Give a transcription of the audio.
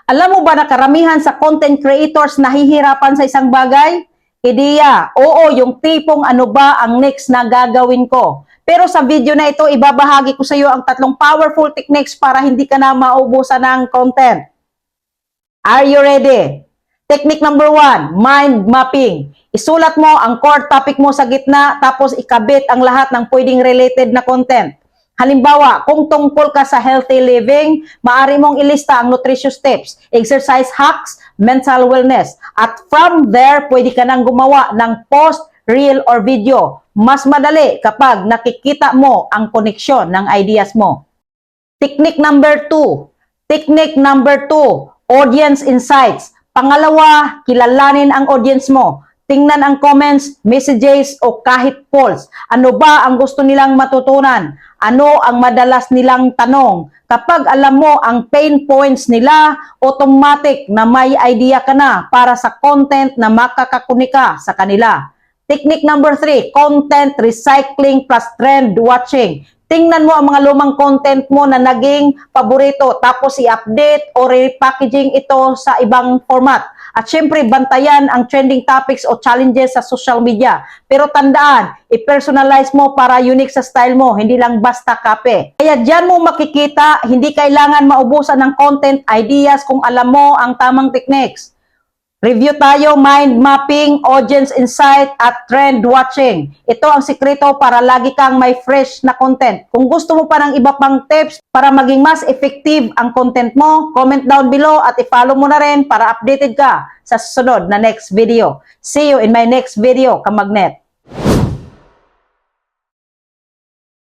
Alam mo ba na karamihan sa content creators nahihirapan sa isang bagay? Ideya, oo, yung tipong ano ba ang next na gagawin ko. Pero sa video na ito, ibabahagi ko sa iyo ang 3 powerful techniques para hindi ka na maubusan ng content. Are you ready? Technique number 1, mind mapping. Isulat mo ang core topic mo sa gitna, tapos ikabit ang lahat ng pwedeng related na content. Halimbawa, kung tungkol ka sa healthy living, maaari mong ilista ang nutritious tips, exercise hacks, mental wellness. At from there, pwede ka nang gumawa ng post, reel, or video. Mas madali kapag nakikita mo ang koneksyon ng ideas mo. Technique number 2. Technique number 2, audience insights. Pangalawa, kilalanin ang audience mo. Tingnan ang comments, messages, o kahit polls. Ano ba ang gusto nilang matutunan? Ano ang madalas nilang tanong? Kapag alam mo ang pain points nila, automatic na may idea ka na para sa content na makakakunika sa kanila. Technique number 3, content recycling plus trend watching. Tingnan mo ang mga lumang content mo na naging paborito, tapos i-update o repackaging ito sa ibang format. At syempre, bantayan ang trending topics o challenges sa social media. Pero tandaan, i-personalize mo para unique sa style mo, hindi lang basta copy. Kaya dyan mo makikita, hindi kailangan maubusan ng content ideas kung alam mo ang tamang techniques. Review tayo, mind mapping, audience insight, at trend watching. Ito ang sikreto para lagi kang may fresh na content. Kung gusto mo pa ng iba pang tips para maging mas effective ang content mo, comment down below at i-follow mo na rin para updated ka sa susunod na next video. See you in my next video, Kamagnet.